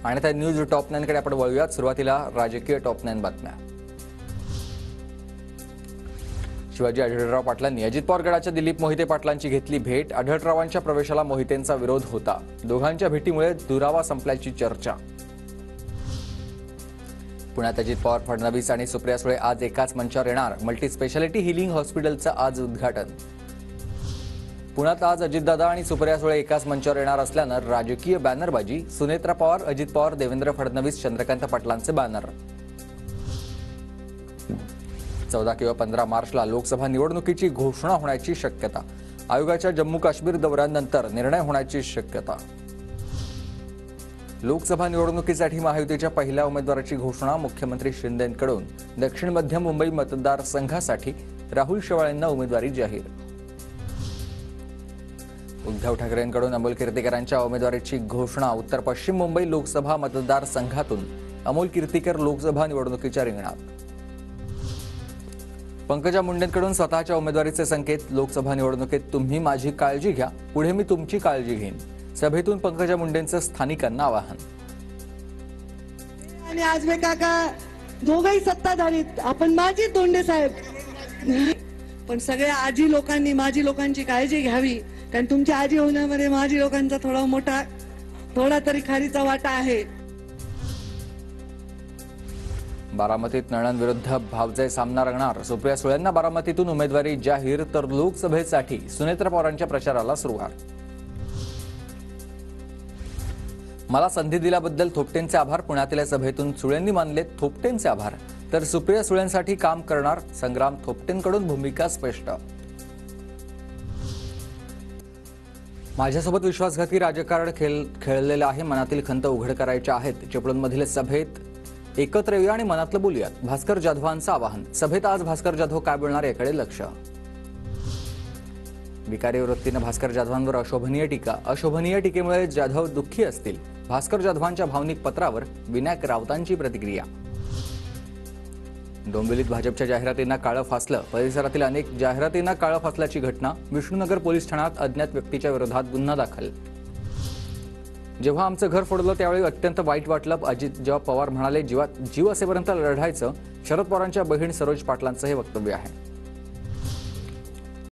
आणि त्या news top 9 कडे आपण वळूयात। सुरुवातीला राजकीय टॉप 9 बातम्या। शिवाजी आढळराव पाटलांनी अजित पवार गटाच्या दिलीप मोहिते पाटलांची घेतली भेट। आढळरावांच्या प्रवेशाला मोहितेंचा विरोध होता। दोघांच्या भेटीमुळे दुरावा संपल्याची चर्चा। पुण्यात अजित पवार, फडणवीस आणि सुप्रिया सुळे आज एकाच मंचावर येणार। मल्टी स्पेशालिटी हिलिंग हॉस्पिटलचं आज उद्घाटन। पुण्यात आज अजितदादा आणि सुप्रिया सुळे एकाच मंचावर येणार असल्यानं राजकीय बॅनरबाजी। सुनेत्रा पवार, अजित पवार, देवेंद्र फडणवीस, चंद्रकांत पाटलांचे बॅनर। 14 किंवा 15 मार्चला लोकसभा निवडणुकीची घोषणा होण्याची शक्यता। आयोगाच्या जम्मू काश्मीर दौऱ्यानंतर निर्णय होण्याची शक्यता। लोकसभा निवडणुकीसाठी महायुतीच्या पहिल्या उमेदवाराची घोषणा। मुख्यमंत्री शिंदेंकडून दक्षिण मध्य मुंबई मतदारसंघासाठी राहुल शेवाळेंना उमेदवारी जाहीर। उद्धव ठाकरेंकडून अमोल कीर्तीकरांच्या उमेदवारीची घोषणा। उत्तर पश्चिम मुंबई लोकसभा मतदारसंघातून अमोल कीर्तीकर लोकसभा निवडणुकीच्या रिंगणात। पंकजा मुंडेंकडून स्वतःच्या उमेदवारीचे संकेत। लोकसभा निवडणुकीत तुम्ही माझी काळजी घ्या, पुढे मी तुमची काळजी घेईन। सभेतून पंकजा मुंडेंचं स्थानिकांना आवाहन। आणि आजबे काका दोघंही सत्ताधारीत, आपण माझी तोंडे साहेब, पण सगळ्या आजी लोकांनी माझी लोकांची काळजी घ्यावी, कारण तुमच्या आजी होण्यामध्ये माझी लोकांचा थोडा तरी खारीचा वाटा आहे। बारामतीत नळन विरुद्ध भावजय सामना रंगणार। सुप्रिया सुळेंना बारामतीतून उमेदवारी जाहीर, तर लोकसभेसाठी सुनेत्रा पवारांच्या प्रचाराला सुरुवात। मला संधी दिल्याबद्दल थोपटेंचे आभार। पुण्यातील सभेतून सुळेंनी मानले थोपटेंचे आभार, तर सुप्रिया सुळेंसाठी काम करणार। संग्राम थोपटेंकडून भूमिका स्पष्ट। माझ्यासोबत विश्वासघाती राजकारण खेळलेलं आहे। मनातील खंत उघड करायच्या आहेत। चिपळूणमधील सभेत एकत्र येऊया आणि मनातलं बोलूयात, भास्कर जाधवांचं आवाहन। सभेत आज भास्कर जाधव काय बोलणार याकडे लक्ष। विकारी वृत्तीनं भास्कर जाधवांवर अशोभनीय टीका। अशोभनीय टीकेमुळे जाधव दुःखी असतील। भास्कर जाधवांच्या भावनिक पत्रावर विनायक राऊतांची प्रतिक्रिया। डोंबिवलीत भाजपच्या जाहिरातींना काळं फासलं। परिसरातील अनेक जाहिरातींना काळं फासल्याची घटना। विष्णुनगर पोलीस ठाण्यात अज्ञात व्यक्तीच्या विरोधात गुन्हा दाखल। जेव्हा आमचं घर फोडलं त्यावेळी अत्यंत वाईट वाटलं। अजित जेव्हा पवार म्हणाले जीव असेपर्यंत लढायचं। शरद पवारांच्या बहीण सरोज पाटलांचं हे वक्तव्य आहे।